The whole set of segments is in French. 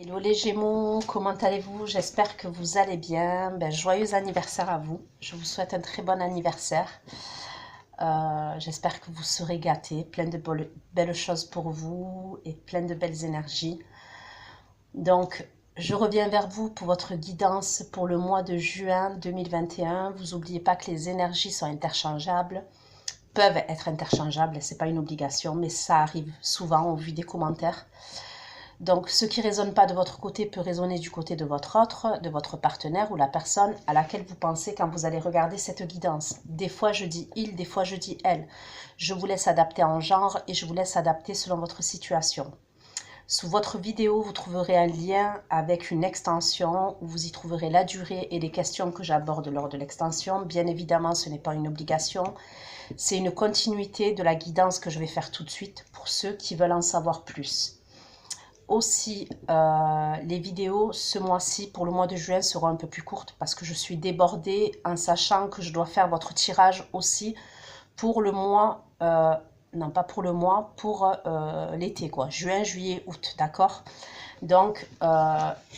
Hello les Gémeaux, comment allez-vous? J'espère que vous allez bien. Joyeux anniversaire à vous. Je vous souhaite un très bon anniversaire. J'espère que vous serez gâtés, plein de belles choses pour vous et plein de belles énergies. Donc, je reviens vers vous pour votre guidance pour le mois de juin 2021. Vous n'oubliez pas que les énergies sont interchangeables, peuvent être interchangeables, ce n'est pas une obligation, mais ça arrive souvent au vu des commentaires. Donc, ce qui ne résonne pas de votre côté peut résonner du côté de votre autre, de votre partenaire ou la personne à laquelle vous pensez quand vous allez regarder cette guidance. Des fois, je dis il, des fois, je dis elle. Je vous laisse adapter en genre et je vous laisse adapter selon votre situation. Sous votre vidéo, vous trouverez un lien avec une extension où vous y trouverez la durée et les questions que j'aborde lors de l'extension. Bien évidemment, ce n'est pas une obligation. C'est une continuité de la guidance que je vais faire tout de suite pour ceux qui veulent en savoir plus. Aussi, les vidéos ce mois-ci, pour le mois de juin, seront un peu plus courtes parce que je suis débordée en sachant que je dois faire votre tirage aussi pour le mois, non pas pour le mois, pour l'été quoi, juin, juillet, août, d'accord? Donc,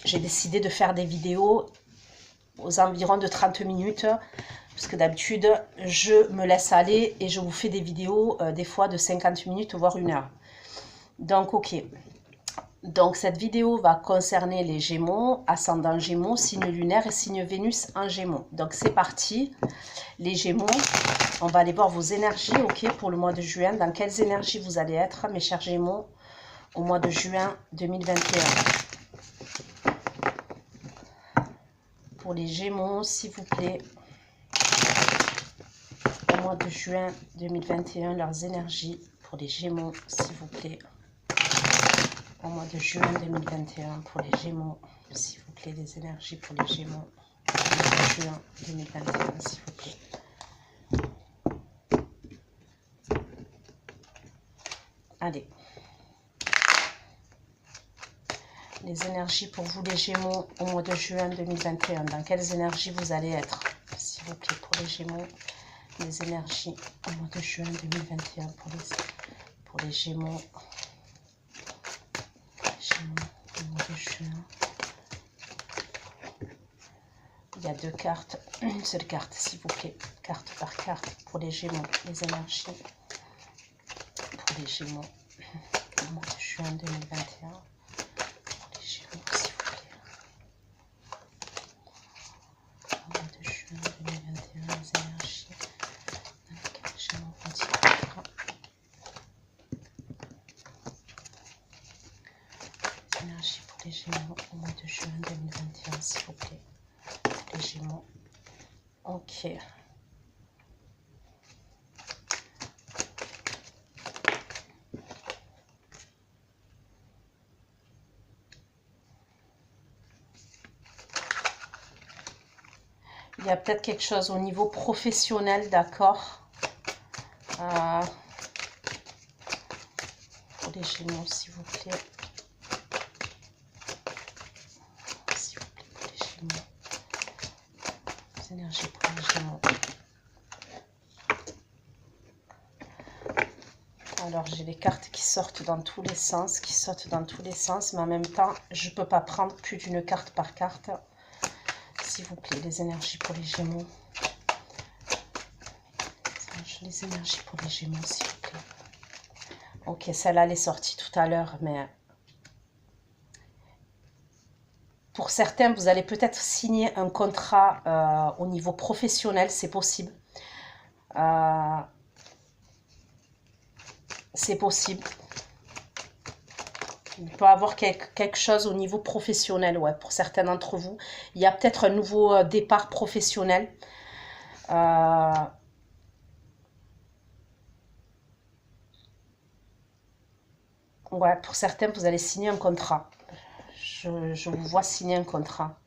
j'ai décidé de faire des vidéos aux environs de 30 minutes parce que d'habitude, je me laisse aller et je vous fais des vidéos des fois de 50 minutes, voire 1 heure. Donc, ok. Donc, cette vidéo va concerner les Gémeaux, ascendant Gémeaux, signe lunaire et signe Vénus en Gémeaux. Donc, c'est parti. Les Gémeaux, on va aller voir vos énergies, ok, pour le mois de juin. Dans quelles énergies vous allez être, mes chers Gémeaux, au mois de juin 2021. Pour les Gémeaux, s'il vous plaît, au mois de juin 2021, leurs énergies pour les Gémeaux, s'il vous plaît. Au mois de juin 2021 pour les Gémeaux, s'il vous plaît, les énergies pour les Gémeaux. Au mois de juin 2021, s'il vous plaît. Allez. Les énergies pour vous, les Gémeaux, au mois de juin 2021. Dans quelles énergies vous allez être, s'il vous plaît, pour les Gémeaux. Les énergies au mois de juin 2021 pour les Gémeaux. Au mois de juin. Il y a 2 cartes, une seule carte s'il vous plaît, carte par carte pour les Gémeaux, les énergies pour les Gémeaux au mois de juin 2021, pour les Gémeaux s'il vous plaît, au mois de juin 2021, les énergies dans lesquelles les Gémeaux vont s'y faire. Les énergies pour les Gémeaux au mois de juin 2021 s'il vous plaît. Les Gémeaux. Ok. Il y a peut-être quelque chose au niveau professionnel, d'accord, pour les Gémeaux, s'il vous plaît. S'il vous plaît, pour les Gémeaux. Les énergies pour les Gémeaux. Alors, j'ai les cartes qui sortent dans tous les sens, mais en même temps, je ne peux pas prendre plus d'une carte par carte. S'il vous plaît, les énergies pour les Gémeaux. Les énergies pour les Gémeaux, s'il vous plaît. Ok, celle-là, elle est sortie tout à l'heure, mais pour certains, vous allez peut-être signer un contrat au niveau professionnel, c'est possible. C'est possible. Il peut y avoir quelque chose au niveau professionnel, ouais, pour certains d'entre vous. Il y a peut-être un nouveau départ professionnel. Ouais, pour certains, vous allez signer un contrat. Je vous vois signer un contrat.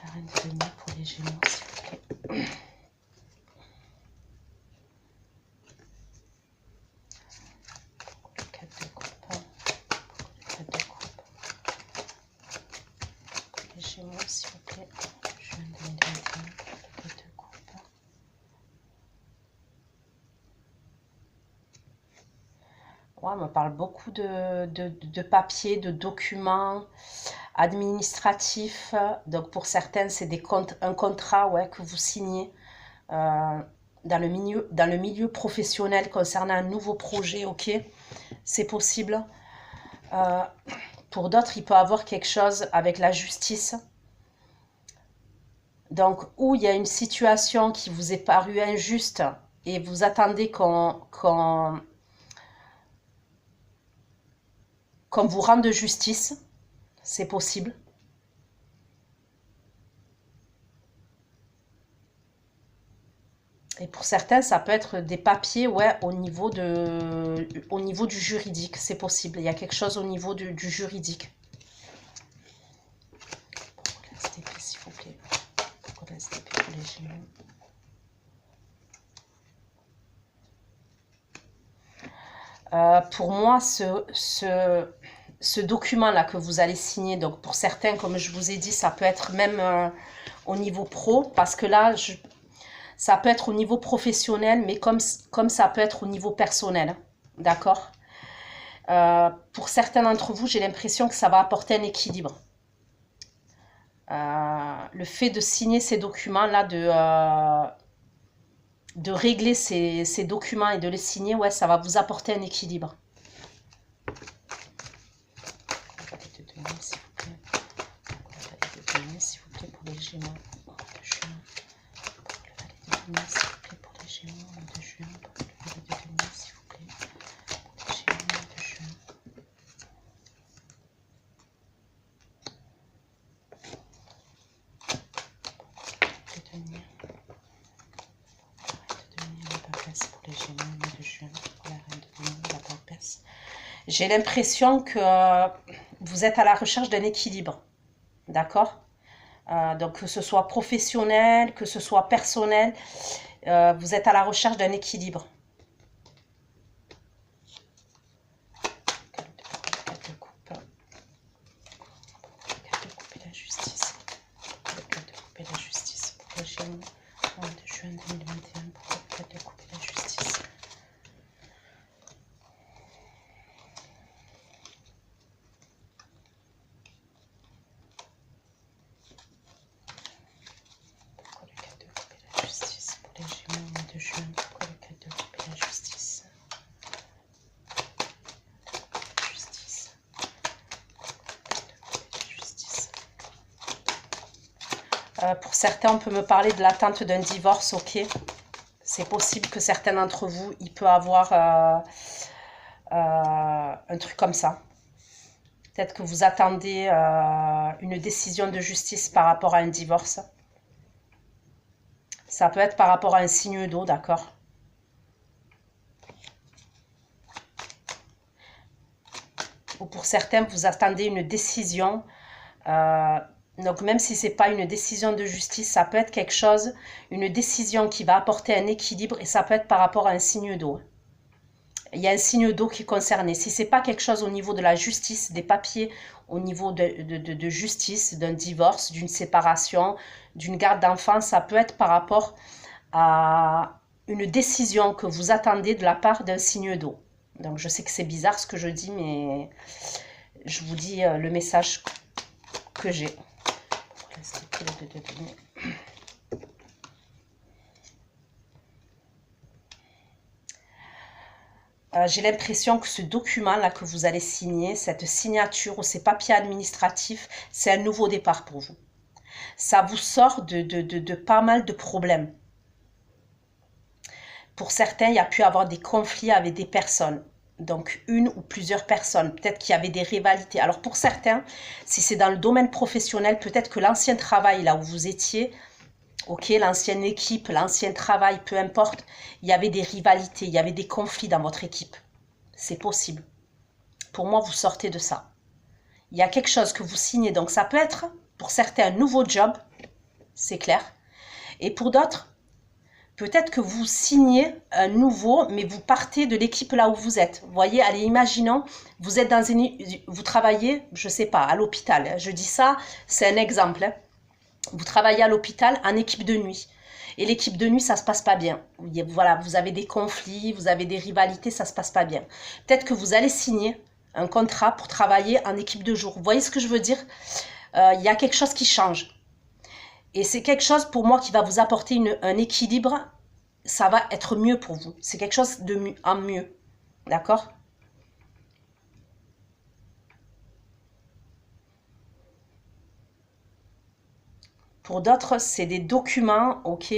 La reine de denier pour les Gémeaux, s'il vous plaît. Les Gémeaux, s'il vous plaît, juin 2021, les 2 coupes. Ouais, on me parle beaucoup de papiers, de documents administratifs. Donc pour certains, c'est un contrat, ouais, que vous signez euh, dans le milieu professionnel concernant un nouveau projet, ok? C'est possible. Euh, pour d'autres, il peut y avoir quelque chose avec la justice. Donc, où il y a une situation qui vous est parue injuste et vous attendez qu'on vous rende justice, c'est possible. Et pour certains, ça peut être des papiers, ouais, au niveau du juridique, c'est possible. Il y a quelque chose au niveau du juridique. Pourquoi la STP, s'il vous plaît? Pourquoi la STP pour les Gémeaux? Pour moi, ce document-là que vous allez signer, donc pour certains, comme je vous ai dit, ça peut être même au niveau pro, parce que là, ça peut être au niveau professionnel, mais comme ça peut être au niveau personnel, d'accord? Pour certains d'entre vous, j'ai l'impression que ça va apporter un équilibre. Le fait de signer ces documents-là, de régler ces documents et de les signer, ouais, ça va vous apporter un équilibre. S'il vous plaît, pour les Gémeaux. S'il vous plaît, pour les Gémeaux, de juin. S'il vous plaît, pour les Gémeaux, de juin. J'ai l'impression que vous êtes à la recherche d'un équilibre, d'accord? Donc que ce soit professionnel, que ce soit personnel, vous êtes à la recherche d'un équilibre. Pour certains, on peut me parler de l'attente d'un divorce, ok. C'est possible que certains d'entre vous, il peut avoir un truc comme ça. Peut-être que vous attendez une décision de justice par rapport à un divorce. Ça peut être par rapport à un signe d'eau, d'accord? Ou pour certains, vous attendez une décision. Donc même si ce n'est pas une décision de justice, ça peut être quelque chose, une décision qui va apporter un équilibre et ça peut être par rapport à un signe d'eau. Il y a un signe d'eau qui est concerné. Si ce n'est pas quelque chose au niveau de la justice, des papiers, au niveau de justice, d'un divorce, d'une séparation, d'une garde d'enfant, ça peut être par rapport à une décision que vous attendez de la part d'un signe d'eau. Donc je sais que c'est bizarre ce que je dis, mais je vous dis le message que j'ai. J'ai l'impression que ce document-là que vous allez signer, cette signature ou ces papiers administratifs, c'est un nouveau départ pour vous. Ça vous sort de pas mal de problèmes. Pour certains, il y a pu avoir des conflits avec des personnes. Donc, une ou plusieurs personnes. Peut-être qu'il y avait des rivalités. Alors, pour certains, si c'est dans le domaine professionnel, peut-être que l'ancien travail, là où vous étiez, ok, l'ancienne équipe, l'ancien travail, peu importe, il y avait des rivalités, il y avait des conflits dans votre équipe. C'est possible. Pour moi, vous sortez de ça. Il y a quelque chose que vous signez. Donc, ça peut être, pour certains, un nouveau job. C'est clair. Et pour d'autres, peut-être que vous signez un nouveau, mais vous partez de l'équipe là où vous êtes. Vous voyez, allez, imaginons, vous êtes vous travaillez, je ne sais pas, à l'hôpital. Je dis ça, c'est un exemple. Vous travaillez à l'hôpital en équipe de nuit. Et l'équipe de nuit, ça se passe pas bien. Voilà, vous avez des conflits, vous avez des rivalités, ça se passe pas bien. Peut-être que vous allez signer un contrat pour travailler en équipe de jour. Vous voyez ce que je veux dire? Il y a quelque chose qui change. Et c'est quelque chose pour moi qui va vous apporter un équilibre. Ça va être mieux pour vous. C'est quelque chose de mieux, en mieux. D'accord? Pour d'autres, c'est des documents, ok.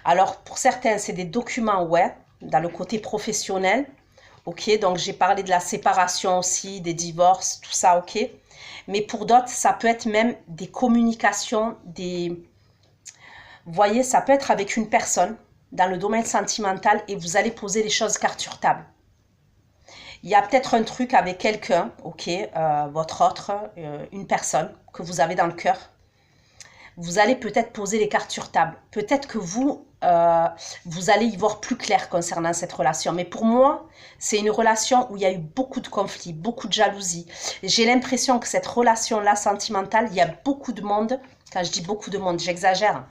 Alors, pour certains, c'est des documents, ouais, dans le côté professionnel. Ok, donc j'ai parlé de la séparation aussi, des divorces, tout ça, ok. Mais pour d'autres, ça peut être même des communications, vous voyez, ça peut être avec une personne dans le domaine sentimental et vous allez poser les choses carte sur table. Il y a peut-être un truc avec quelqu'un, ok, votre autre, une personne que vous avez dans le cœur. Vous allez peut-être poser les cartes sur table. Peut-être que vous allez y voir plus clair concernant cette relation. Mais pour moi, c'est une relation où il y a eu beaucoup de conflits, beaucoup de jalousie. J'ai l'impression que cette relation-là sentimentale, il y a beaucoup de monde. Quand je dis beaucoup de monde, j'exagère.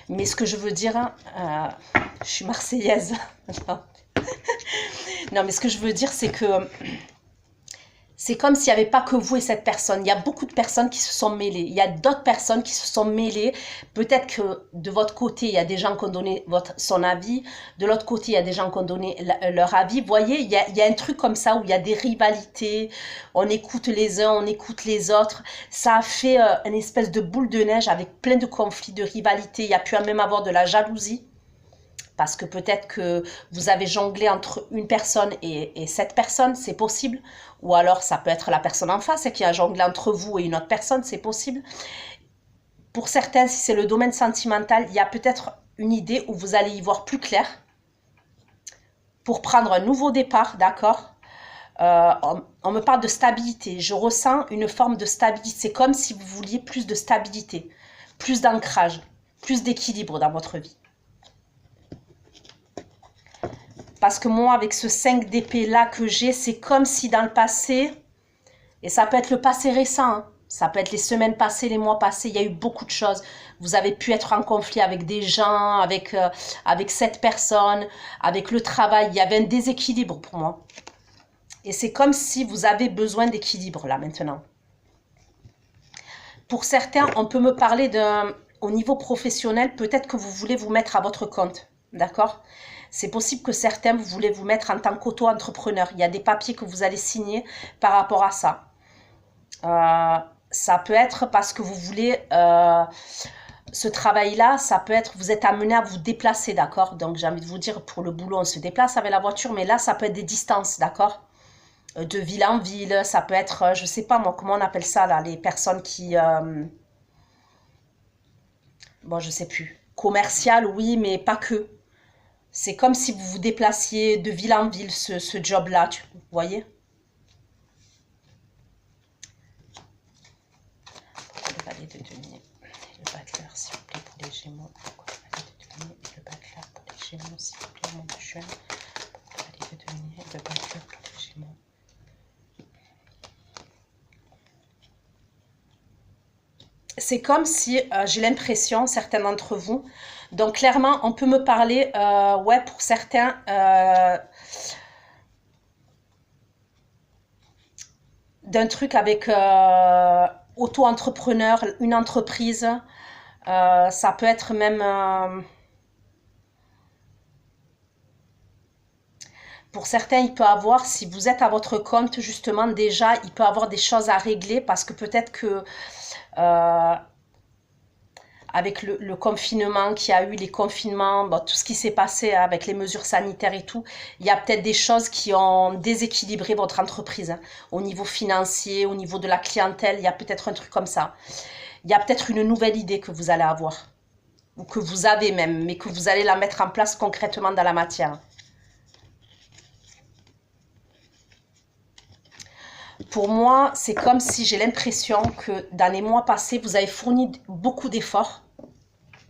Mais ce que je veux dire, je suis marseillaise. Non, mais ce que je veux dire, c'est que c'est comme s'il n'y avait pas que vous et cette personne. Il y a beaucoup de personnes qui se sont mêlées. Il y a d'autres personnes qui se sont mêlées. Peut-être que de votre côté, il y a des gens qui ont donné son avis. De l'autre côté, il y a des gens qui ont donné leur avis. Vous voyez, il y a un truc comme ça où il y a des rivalités. On écoute les uns, on écoute les autres. Ça a fait une espèce de boule de neige avec plein de conflits, de rivalités. Il y a pu même avoir de la jalousie. Parce que peut-être que vous avez jonglé entre une personne et cette personne, c'est possible. Ou alors, ça peut être la personne en face qui a jonglé entre vous et une autre personne, c'est possible. Pour certains, si c'est le domaine sentimental, il y a peut-être une idée où vous allez y voir plus clair pour prendre un nouveau départ, d'accord? On me parle de stabilité. Je ressens une forme de stabilité. C'est comme si vous vouliez plus de stabilité, plus d'ancrage, plus d'équilibre dans votre vie. Parce que moi, avec ce 5 d'épée là que j'ai, c'est comme si dans le passé, et ça peut être le passé récent, hein, ça peut être les semaines passées, les mois passés, il y a eu beaucoup de choses. Vous avez pu être en conflit avec des gens, avec cette personne, avec le travail. Il y avait un déséquilibre pour moi. Et c'est comme si vous avez besoin d'équilibre là maintenant. Pour certains, on peut me parler au niveau professionnel, peut-être que vous voulez vous mettre à votre compte, d'accord ? C'est possible que certains, vous voulez vous mettre en tant qu'auto-entrepreneur. Il y a des papiers que vous allez signer par rapport à ça. Ça peut être parce que vous voulez... ce travail-là, ça peut être... Vous êtes amené à vous déplacer, d'accord? Donc, j'ai envie de vous dire, pour le boulot, on se déplace avec la voiture. Mais là, ça peut être des distances, d'accord? De ville en ville. Ça peut être, je sais pas moi, comment on appelle ça, là? Les personnes qui... bon, je sais plus. Commercial, oui, mais pas que. C'est comme si vous vous déplaciez de ville en ville, ce job-là, vous voyez? Le valet de denier et le battleur, s'il vous plaît, pour les Gémeaux. Pourquoi le valet de denier et le battleur pour les Gémeaux, s'il vous plaît, mon juin. Pourquoi le valet de denier et le battleur pour les Gémeaux. C'est comme si, j'ai l'impression, certains d'entre vous, donc clairement, on peut me parler, ouais, pour certains, d'un truc avec auto-entrepreneur, une entreprise, ça peut être même... pour certains, il peut avoir, si vous êtes à votre compte, justement, déjà, il peut avoir des choses à régler parce que peut-être que... avec le confinement qu'il y a eu, les confinements, bon, tout ce qui s'est passé avec les mesures sanitaires et tout, il y a peut-être des choses qui ont déséquilibré votre entreprise, hein, au niveau financier, au niveau de la clientèle, il y a peut-être un truc comme ça. Il y a peut-être une nouvelle idée que vous allez avoir, ou que vous avez même, mais que vous allez la mettre en place concrètement dans la matière. Pour moi, c'est comme si j'ai l'impression que dans les mois passés, vous avez fourni beaucoup d'efforts,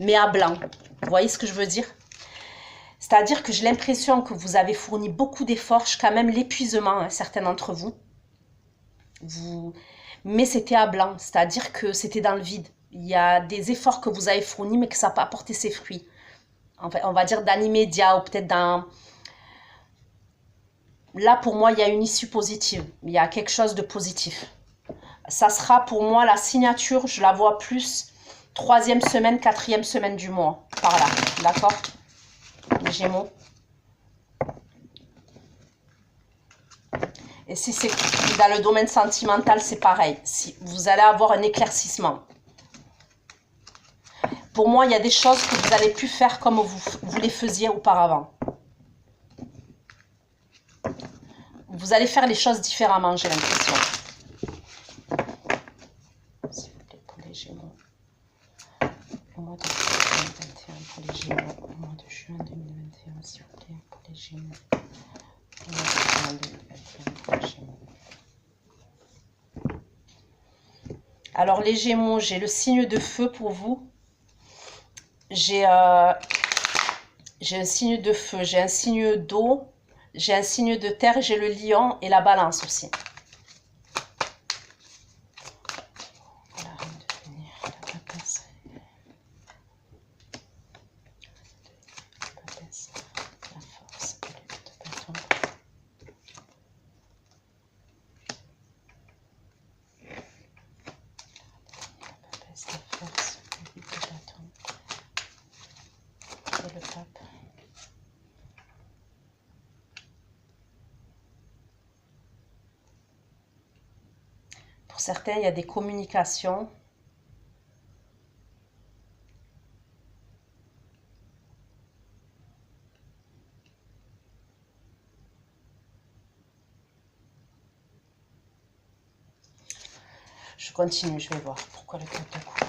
mais à blanc. Vous voyez ce que je veux dire? C'est-à-dire que j'ai l'impression que vous avez fourni beaucoup d'efforts, jusqu'à même l'épuisement, hein, certains d'entre vous. Mais c'était à blanc, c'est-à-dire que c'était dans le vide. Il y a des efforts que vous avez fournis, mais que ça n'a pas apporté ses fruits. enfin, on va dire dans l'immédiat ou peut-être dans... Là, pour moi, il y a une issue positive. Il y a quelque chose de positif. Ça sera pour moi la signature, je la vois plus 3e semaine, 4e semaine du mois. Par là, d'accord? Les Gémeaux. Et si c'est dans le domaine sentimental, c'est pareil. Si vous allez avoir un éclaircissement. Pour moi, il y a des choses que vous allez plus faire comme vous les faisiez auparavant. Vous allez faire les choses différemment, j'ai l'impression. S'il vous plaît, pour les Gémeaux. Au mois de juin 2021, pour les Gémeaux. Au mois de juin 2021, s'il vous plaît, pour les Gémeaux. Au mois de juin 2021, pour les Gémeaux. Alors, les Gémeaux, j'ai le signe de feu pour vous. J'ai un signe de feu, j'ai un signe d'eau, j'ai un signe de terre, j'ai le lion et la balance aussi. Voilà, de venir, la papesse. La papesse, la force, le de bâton. La papesse, la force, le de bâton. Et le pape. Pour certains, il y a des communications. Je continue, je vais voir. Pourquoi le 4 de coupe?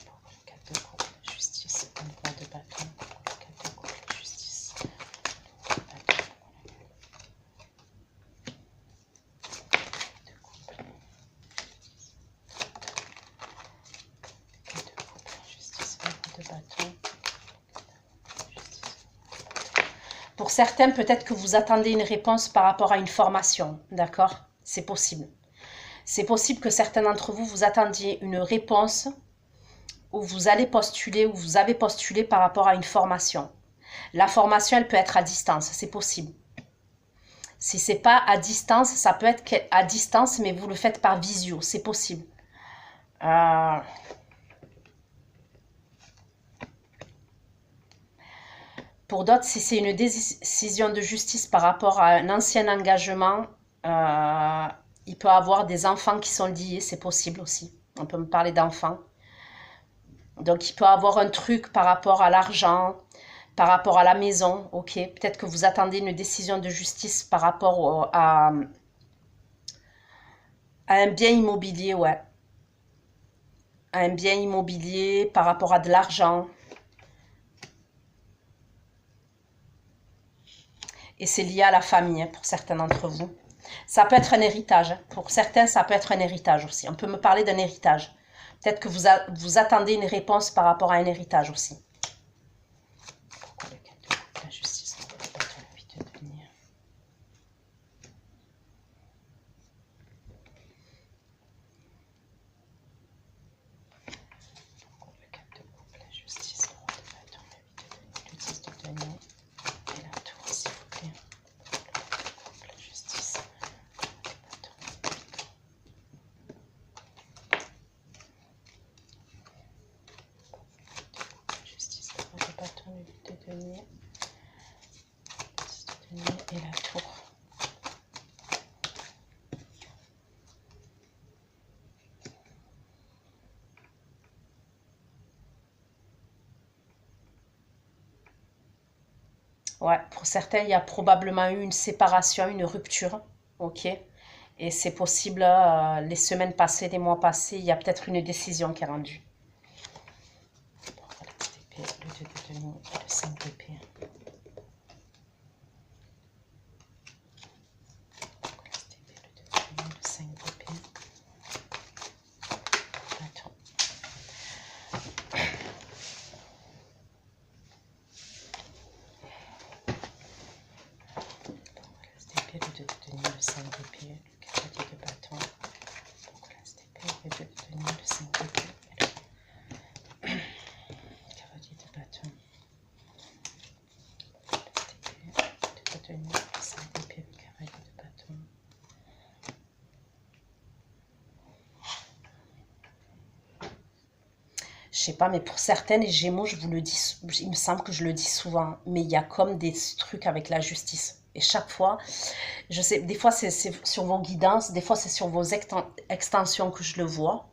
Pourquoi le 4 de coupe? Justice, le roi de bâton. Pourquoi le 4 de coupe? Justice, le roi de bâton. Pour certains, peut-être que vous attendez une réponse par rapport à une formation, d'accord? C'est possible. C'est possible que certains d'entre vous, vous attendiez une réponse où vous allez postuler, ou vous avez postulé par rapport à une formation. La formation, elle peut être à distance, c'est possible. Si ce n'est pas à distance, ça peut être à distance, mais vous le faites par visio, c'est possible. Pour d'autres, si c'est une décision de justice par rapport à un ancien engagement, il peut y avoir des enfants qui sont liés, c'est possible aussi. On peut me parler d'enfants. Donc, il peut y avoir un truc par rapport à l'argent, par rapport à la maison, ok. Peut-être que vous attendez une décision de justice par rapport à un bien immobilier, ouais. À un bien immobilier, par rapport à de l'argent. Et c'est lié à la famille, hein, pour certains d'entre vous. Ça peut être un héritage. Hein. Pour certains, ça peut être un héritage aussi. On peut me parler d'un héritage. Peut-être que vous attendez une réponse par rapport à un héritage aussi. Pourquoi le 4 de coupe, la justice, le bâton, la vie de devenir. Pourquoi le 4 de coupe, la justice, le bâton, la vie de devenir, le 10 de denier et la tour, s'il vous plaît. La justice, le bâton, la justice, le bâton, la vie de denier, le 10 de denier et la tour. Ouais, pour certains, il y a probablement eu une séparation, une rupture, ok? Et c'est possible, les semaines passées, les mois passés, il y a peut-être une décision qui est rendue. Pourquoi la d'épée, le 2 de denier et le 5 d'épée? Pourquoi la d'épée, le 2 de denier, le 5 d'épée? Attends. Le 2 de denier, le 5 d'épée, le cavalier de bâton. Pourquoi la d'épée, le 2 de denier, le 5 d'épée et le cavalier de bâton. sais pas, mais pour certaines, les Gémeaux, je vous le dis, il me semble que je le dis souvent, mais il y a comme des trucs avec la justice. Et chaque fois, je sais, des fois c'est sur vos guidances, des fois c'est sur vos extensions que je le vois.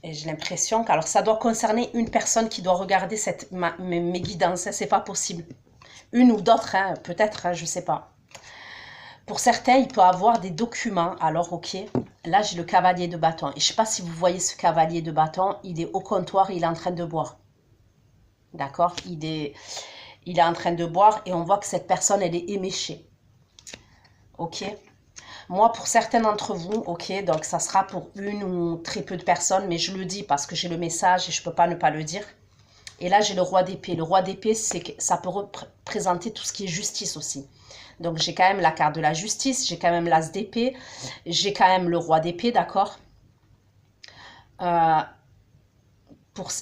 Et j'ai l'impression que, alors ça doit concerner une personne qui doit regarder mes guidances, hein, c'est pas possible. Une ou d'autres, hein, peut-être, hein, je sais pas. Pour certains, il peut avoir des documents. Alors, ok, là, j'ai le cavalier de bâton. Et je ne sais pas si vous voyez ce cavalier de bâton. Il est au comptoir, il est en train de boire. D'accord, il est en train de boire et on voit que cette personne, elle est éméchée. Ok. Moi, pour certains d'entre vous, ok, donc ça sera pour une ou très peu de personnes, mais je le dis parce que j'ai le message et je ne peux pas ne pas le dire. Et là, j'ai le roi d'épée. Le roi d'épée, c'est que ça peut représenter tout ce qui est justice aussi. Donc, j'ai quand même la carte de la justice, j'ai quand même l'as d'épée, j'ai quand même le roi d'épée, d'accord.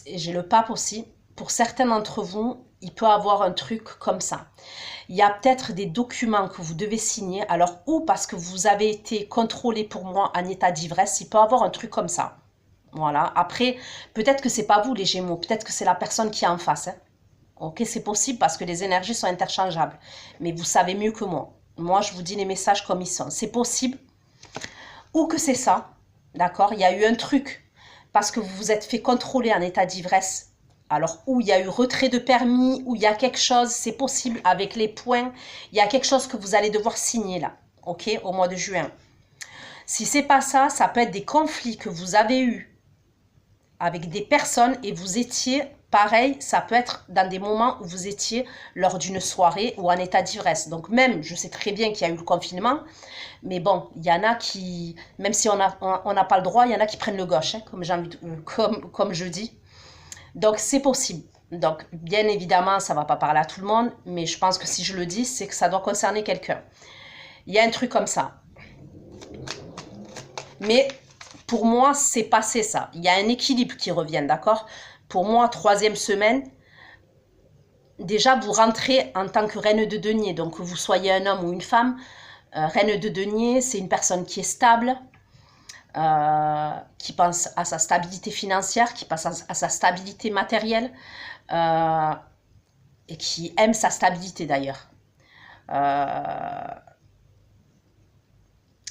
J'ai le pape aussi. Pour certains d'entre vous, il peut avoir un truc comme ça. Il y a peut-être des documents que vous devez signer, alors ou parce que vous avez été contrôlé pour moi en état d'ivresse, il peut avoir un truc comme ça. Voilà. Après, peut-être que c'est pas vous les Gémeaux, peut-être que c'est la personne qui est en face. Hein. Ok, c'est possible parce que les énergies sont interchangeables. Mais vous savez mieux que moi. Moi, je vous dis les messages comme ils sont. C'est possible. Ou que c'est ça. D'accord. Il y a eu un truc. Parce que vous vous êtes fait contrôler en état d'ivresse. Alors, où il y a eu retrait de permis, où il y a quelque chose, c'est possible avec les points. Il y a quelque chose que vous allez devoir signer là. Ok, au mois de juin. Si c'est pas ça, ça peut être des conflits que vous avez eus avec des personnes et vous étiez, pareil, ça peut être dans des moments où vous étiez lors d'une soirée ou en état d'ivresse. Donc même, je sais très bien qu'il y a eu le confinement, mais bon, il y en a qui, même si on n'a pas le droit, il y en a qui prennent le gauche, hein, comme je dis. Donc c'est possible. Donc bien évidemment, ça ne va pas parler à tout le monde, mais je pense que si je le dis, c'est que ça doit concerner quelqu'un. Il y a un truc comme ça. Mais pour moi, c'est passé ça. Il y a un équilibre qui revient, d'accord? Pour moi, troisième semaine, déjà, vous rentrez en tant que reine de denier. Donc, que vous soyez un homme ou une femme, reine de denier, c'est une personne qui est stable, qui pense à sa stabilité financière, qui pense à sa stabilité matérielle et qui aime sa stabilité d'ailleurs.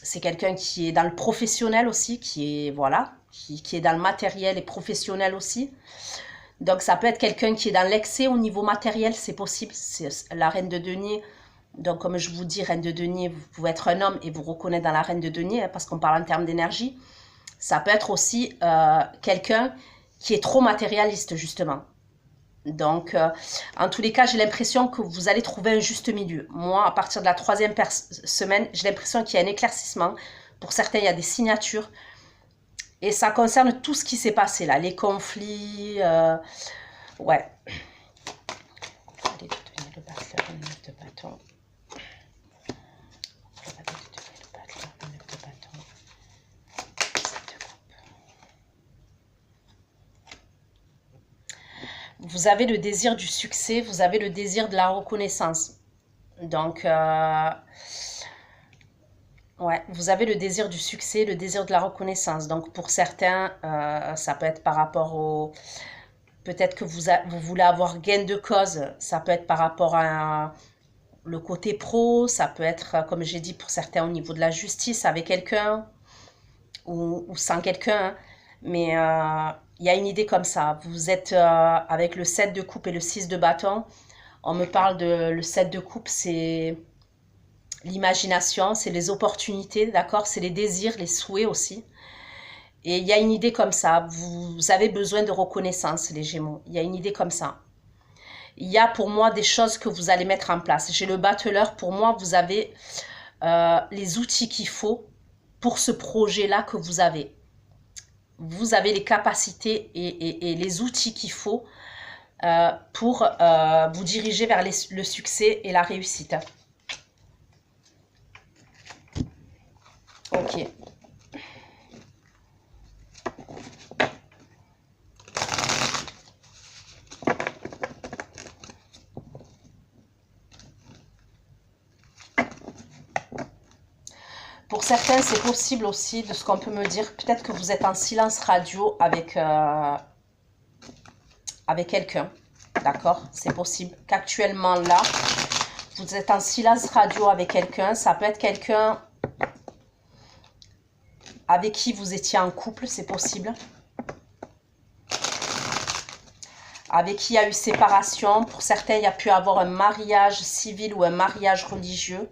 C'est quelqu'un qui est dans le professionnel aussi, qui est, voilà, qui est dans le matériel et professionnel aussi. Donc, ça peut être quelqu'un qui est dans l'excès au niveau matériel, c'est possible. C'est la reine de denier. Donc, comme je vous dis, reine de denier, vous pouvez être un homme et vous reconnaître dans la reine de denier, hein, parce qu'on parle en termes d'énergie. Ça peut être aussi quelqu'un qui est trop matérialiste, justement. Donc, en tous les cas, j'ai l'impression que vous allez trouver un juste milieu. Moi, à partir de la troisième semaine, j'ai l'impression qu'il y a un éclaircissement. Pour certains, il y a des signatures. Et ça concerne tout ce qui s'est passé là, les conflits. Ouais. Allez, devenir le battleur, le 9 de bâton. Le battleur, le 9 de bâton. 7 de coupe. Vous avez le désir du succès, vous avez le désir de la reconnaissance. Donc, ouais, vous avez le désir du succès, le désir de la reconnaissance. Donc, pour certains, ça peut être par rapport au... Peut-être que vous voulez avoir gain de cause. Ça peut être par rapport à le côté pro. Ça peut être, comme j'ai dit, pour certains, au niveau de la justice, avec quelqu'un ou sans quelqu'un. Hein. Mais il y a une idée comme ça. Vous êtes avec le 7 de coupe et le 6 de bâton. On me parle de... Le 7 de coupe, c'est l'imagination, c'est les opportunités, d'accord? C'est les désirs, les souhaits aussi. Et il y a une idée comme ça. Vous avez besoin de reconnaissance, les Gémeaux. Il y a une idée comme ça. Il y a pour moi des choses que vous allez mettre en place. J'ai le battleur. Pour moi, vous avez les outils qu'il faut pour ce projet-là que vous avez. Vous avez les capacités et les outils qu'il faut pour vous diriger vers le succès et la réussite. Ok. Pour certains, c'est possible aussi, de ce qu'on peut me dire, peut-être que vous êtes en silence radio avec, avec quelqu'un. D'accord? C'est possible qu'actuellement, là, vous êtes en silence radio avec quelqu'un. Ça peut être quelqu'un avec qui vous étiez en couple, c'est possible. Avec qui il y a eu séparation. Pour certains, il y a pu avoir un mariage civil ou un mariage religieux.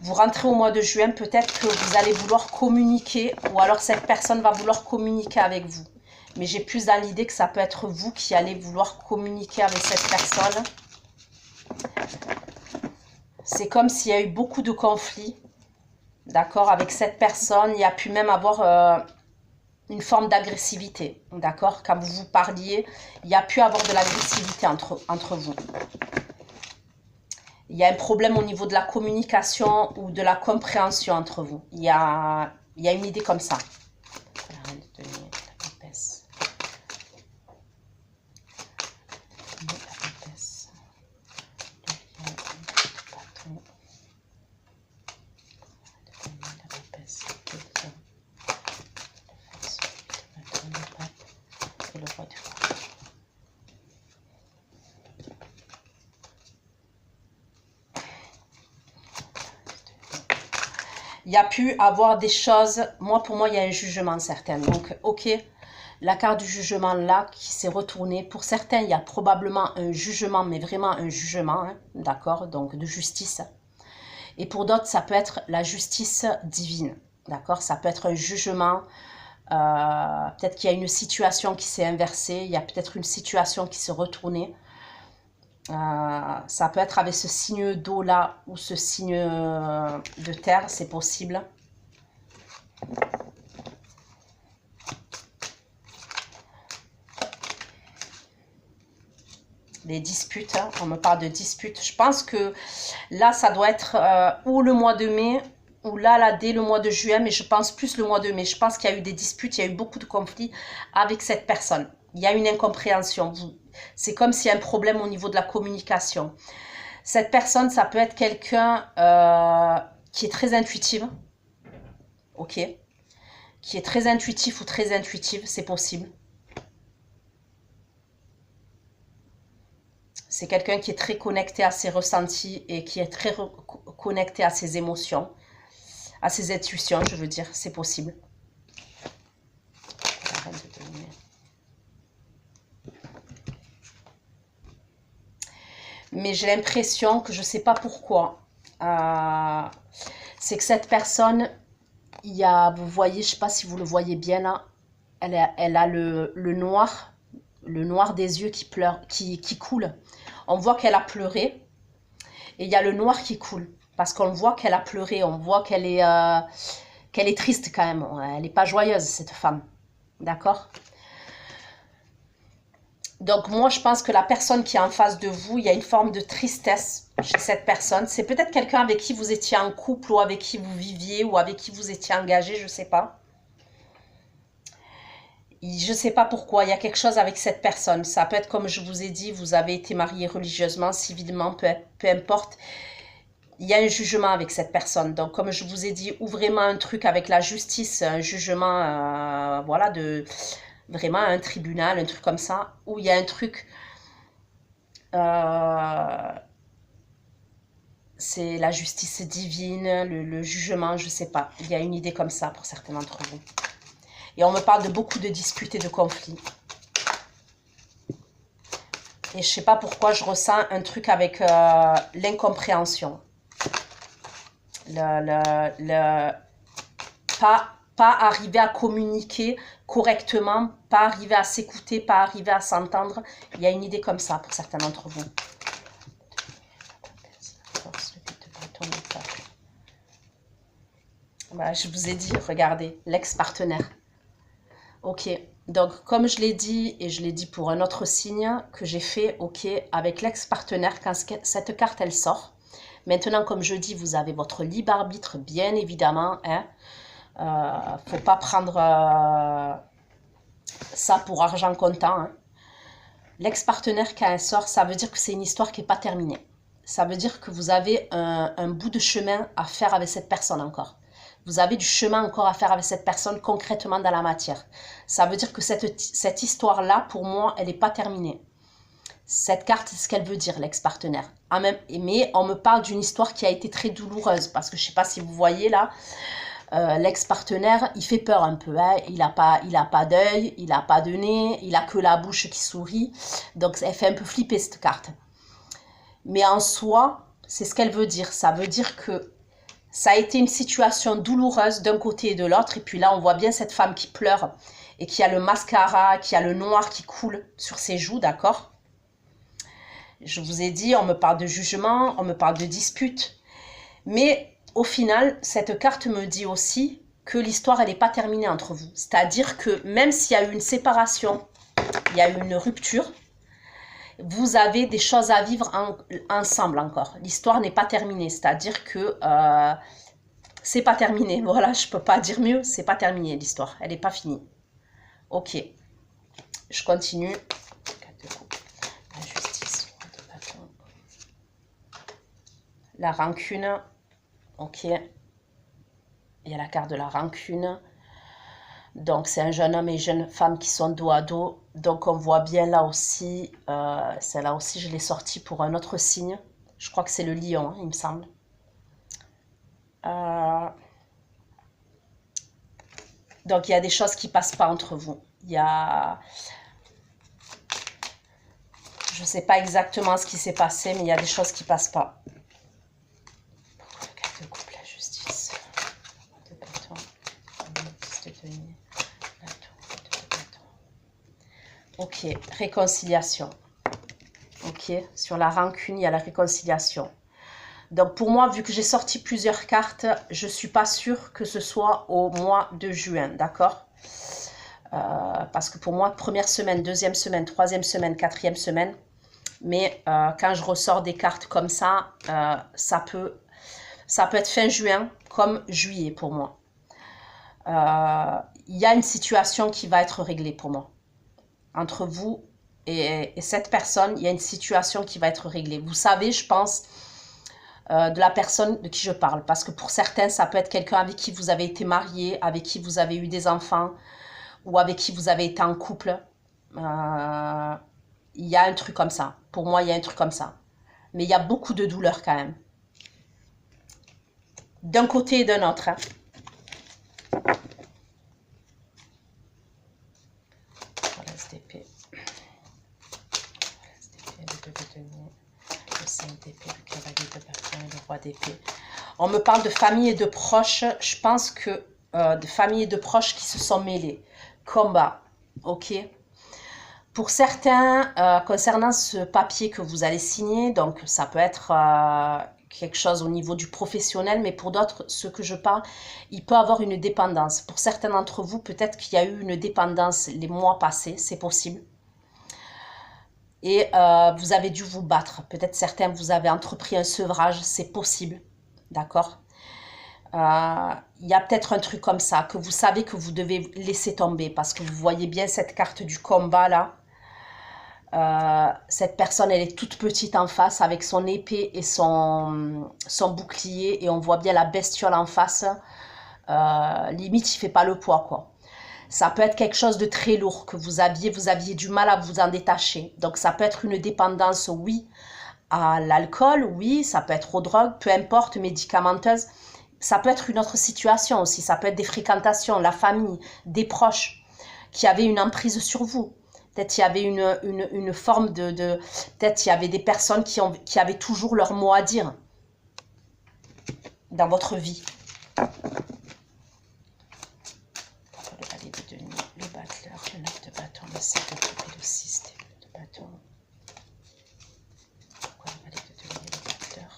Vous rentrez au mois de juin, peut-être que vous allez vouloir communiquer ou alors cette personne va vouloir communiquer avec vous. Mais j'ai plus dans l'idée que ça peut être vous qui allez vouloir communiquer avec cette personne. C'est comme s'il y a eu beaucoup de conflits, d'accord, avec cette personne. Il y a pu même avoir une forme d'agressivité, d'accord. Quand vous vous parliez, il y a pu avoir de l'agressivité entre vous. Il y a un problème au niveau de la communication ou de la compréhension entre vous. Il y a une idée comme ça. Il y a pu avoir des choses, pour moi, il y a un jugement certain. Donc, ok, la carte du jugement là qui s'est retournée. Pour certains, il y a probablement un jugement, mais vraiment un jugement, hein, d'accord, donc de justice. Et pour d'autres, ça peut être la justice divine, d'accord. Ça peut être un jugement, peut-être qu'il y a une situation qui s'est inversée, il y a peut-être une situation qui s'est retournée. Ça peut être avec ce signe d'eau là ou ce signe de terre, c'est possible. Les disputes, hein, on me parle de disputes. Je pense que là, ça doit être ou le mois de mai, ou là, dès le mois de juin, mais je pense plus le mois de mai. Je pense qu'il y a eu des disputes, il y a eu beaucoup de conflits avec cette personne. Il y a une incompréhension. C'est comme s'il y a un problème au niveau de la communication. Cette personne, ça peut être quelqu'un qui est très intuitive. Ok. Qui est très intuitif ou très intuitive, c'est possible. C'est quelqu'un qui est très connecté à ses ressentis et qui est très connecté à ses émotions, à ses intuitions, je veux dire, c'est possible. Mais j'ai l'impression que je ne sais pas pourquoi. C'est que cette personne, il y a, vous voyez, je ne sais pas si vous le voyez bien là, elle a le noir des yeux qui pleure, qui coule. On voit qu'elle a pleuré et il y a le noir qui coule parce qu'on voit qu'elle a pleuré, on voit qu'elle est triste quand même. Elle n'est pas joyeuse cette femme, d'accord? Donc moi, je pense que la personne qui est en face de vous, il y a une forme de tristesse chez cette personne. C'est peut-être quelqu'un avec qui vous étiez en couple ou avec qui vous viviez ou avec qui vous étiez engagé, je ne sais pas. Je ne sais pas pourquoi, il y a quelque chose avec cette personne. Ça peut être comme je vous ai dit, vous avez été marié religieusement, civilement, peu importe. Il y a un jugement avec cette personne. Donc comme je vous ai dit, ou vraiment un truc avec la justice, un jugement, voilà, vraiment un tribunal, un truc comme ça, où il y a un truc, c'est la justice divine, le jugement, je sais pas. Il y a une idée comme ça pour certains d'entre vous. Et on me parle de beaucoup de disputes et de conflits. Et je sais pas pourquoi je ressens un truc avec l'incompréhension. Pas arriver à communiquer correctement, pas arriver à s'écouter, pas arriver à s'entendre. Il y a une idée comme ça pour certains d'entre vous. Voilà, je vous ai dit, regardez, l'ex-partenaire. Ok, donc comme je l'ai dit, et je l'ai dit pour un autre signe que j'ai fait, ok, avec l'ex-partenaire, quand cette carte, elle sort. Maintenant, comme je dis, vous avez votre libre arbitre, bien évidemment, hein. Faut pas prendre ça pour argent comptant. Hein. L'ex-partenaire, quand elle sort, ça veut dire que c'est une histoire qui n'est pas terminée. Ça veut dire que vous avez un bout de chemin à faire avec cette personne encore. Vous avez du chemin encore à faire avec cette personne concrètement dans la matière. Ça veut dire que cette histoire-là, pour moi, elle n'est pas terminée. Cette carte, c'est ce qu'elle veut dire, l'ex-partenaire. Mais on me parle d'une histoire qui a été très douloureuse, parce que je ne sais pas si vous voyez là, l'ex-partenaire, il fait peur un peu. Hein. Il n'a pas d'œil, il n'a pas de nez, il n'a que la bouche qui sourit. Donc, elle fait un peu flipper cette carte. Mais en soi, c'est ce qu'elle veut dire. Ça veut dire que ça a été une situation douloureuse d'un côté et de l'autre. Et puis là, on voit bien cette femme qui pleure et qui a le mascara, qui a le noir qui coule sur ses joues, d'accord? Je vous ai dit, on me parle de jugement, on me parle de dispute. Mais au final, cette carte me dit aussi que l'histoire, elle n'est pas terminée entre vous. C'est-à-dire que même s'il y a eu une séparation, il y a eu une rupture, vous avez des choses à vivre ensemble encore. L'histoire n'est pas terminée, c'est-à-dire que c'est pas terminé. Voilà, je peux pas dire mieux, c'est pas terminé l'histoire, elle n'est pas finie. Ok, je continue. La justice, la rancune. Ok, il y a la carte de la rancune. Donc, c'est un jeune homme et une jeune femme qui sont dos à dos. Donc, on voit bien là aussi, celle-là aussi, je l'ai sortie pour un autre signe. Je crois que c'est le lion, hein, il me semble. Donc, il y a des choses qui ne passent pas entre vous. Il y a... Je ne sais pas exactement ce qui s'est passé, mais il y a des choses qui ne passent pas. Pourquoi la carte de couple, la justice? De bâton, de denier. Ok, réconciliation. Ok, sur la rancune, il y a la réconciliation. Donc pour moi, vu que j'ai sorti plusieurs cartes, je ne suis pas sûre que ce soit au mois de juin, d'accord? Parce que pour moi, première semaine, deuxième semaine, troisième semaine, quatrième semaine. Mais quand je ressors des cartes comme ça, ça peut être fin juin comme juillet pour moi. Il y a une situation qui va être réglée pour moi. Entre vous et cette personne, il y a une situation qui va être réglée. Vous savez, je pense, de la personne de qui je parle. Parce que pour certains, ça peut être quelqu'un avec qui vous avez été marié, avec qui vous avez eu des enfants, ou avec qui vous avez été en couple. Il y a un truc comme ça. Pour moi, il y a un truc comme ça. Mais il y a beaucoup de douleur quand même. D'un côté et d'un autre. Hein. On me parle de famille et de proches. Je pense que de famille et de proches qui se sont mêlés. Combat. Ok. Pour certains, concernant ce papier que vous allez signer, donc ça peut être quelque chose au niveau du professionnel, mais pour d'autres, ceux que je parle, il peut avoir une dépendance. Pour certains d'entre vous, peut-être qu'il y a eu une dépendance les mois passés, c'est possible. Et vous avez dû vous battre. Peut-être certains, vous avez entrepris un sevrage, c'est possible. D'accord? Il y a peut-être un truc comme ça, que vous savez que vous devez laisser tomber, parce que vous voyez bien cette carte du combat là. Cette personne, elle est toute petite en face, avec son épée et son bouclier, et on voit bien la bestiole en face. Limite, il fait pas le poids, quoi. Ça peut être quelque chose de très lourd que vous aviez du mal à vous en détacher. Donc, ça peut être une dépendance, oui, à l'alcool, oui, ça peut être aux drogues, peu importe, médicamenteuse. Ça peut être une autre situation aussi. Ça peut être des fréquentations, la famille, des proches qui avaient une emprise sur vous. Peut-être il y avait une forme de peut-être il y avait des personnes qui avaient toujours leur mot à dire dans votre vie. Le battleur, le 9 de bâton, le 7 de coupe et le 6 de bâton. Pourquoi le valet de denier, le battleur?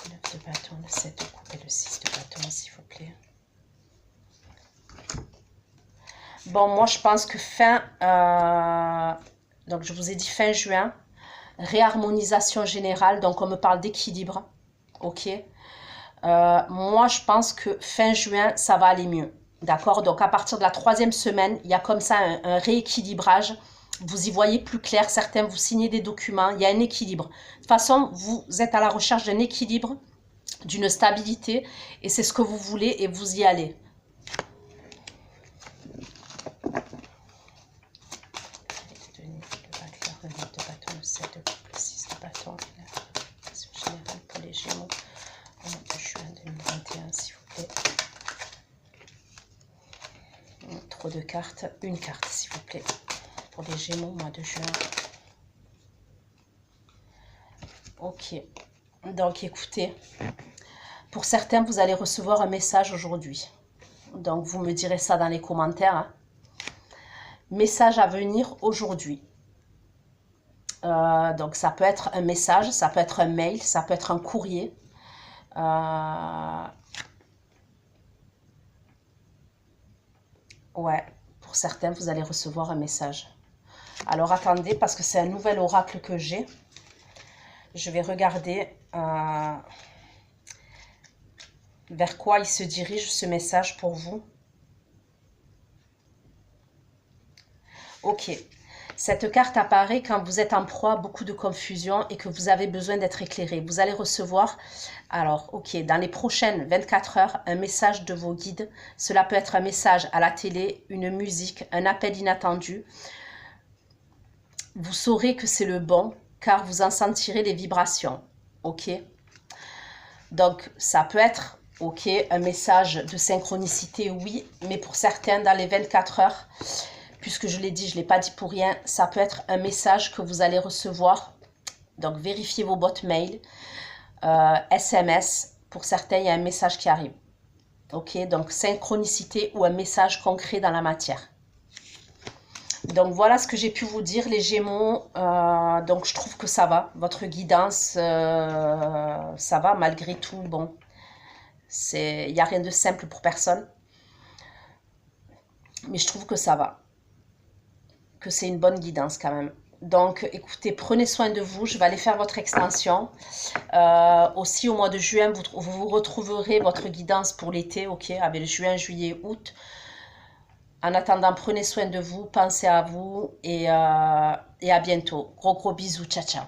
Le 9 de bâton, le 7 de coupe et le 6 de bâton, s'il vous plaît. Bon, moi, je pense que donc je vous ai dit fin juin, réharmonisation générale, donc on me parle d'équilibre, ok. Moi, je pense que fin juin, ça va aller mieux. D'accord? Donc, à partir de la 3e semaine, il y a comme ça un rééquilibrage. Vous y voyez plus clair. Certains, vous signez des documents. Il y a un équilibre. De toute façon, vous êtes à la recherche d'un équilibre d'une stabilité, et c'est ce que vous voulez et vous y allez. Pour les Gémeaux, au mois de juin 2021, s'il vous plaît. Trop de cartes, une carte s'il vous plaît, pour les Gémeaux, mois de juin. Ok, donc écoutez, pour certains, vous allez recevoir un message aujourd'hui. Donc, vous me direz ça dans les commentaires. Hein. Message à venir aujourd'hui. Donc, ça peut être un message, ça peut être un mail, ça peut être un courrier. Ouais, pour certains, vous allez recevoir un message. Alors, attendez, parce que c'est un nouvel oracle que j'ai. Je vais regarder vers quoi il se dirige ce message pour vous. Ok. Cette carte apparaît quand vous êtes en proie à beaucoup de confusion et que vous avez besoin d'être éclairé. Vous allez recevoir, alors, ok, dans les prochaines 24 heures, un message de vos guides. Cela peut être un message à la télé, une musique, un appel inattendu. Vous saurez que c'est le bon, car vous en sentirez les vibrations. Ok? Donc, ça peut être, ok, un message de synchronicité, oui, mais pour certains, dans les 24 heures, puisque je l'ai dit, je ne l'ai pas dit pour rien, ça peut être un message que vous allez recevoir. Donc, vérifiez vos boîtes mail, SMS. Pour certains, il y a un message qui arrive. Ok, donc synchronicité ou un message concret dans la matière. Donc, voilà ce que j'ai pu vous dire, les Gémeaux. Donc, je trouve que ça va. Votre guidance, ça va malgré tout. Bon, il n'y a rien de simple pour personne. Mais je trouve que ça va. Que c'est une bonne guidance quand même. Donc, écoutez, prenez soin de vous. Je vais aller faire votre extension. Aussi, au mois de juin, vous retrouverez votre guidance pour l'été, ok, avec juin, juillet, août. En attendant, prenez soin de vous, pensez à vous et à bientôt. Gros bisous, ciao, ciao.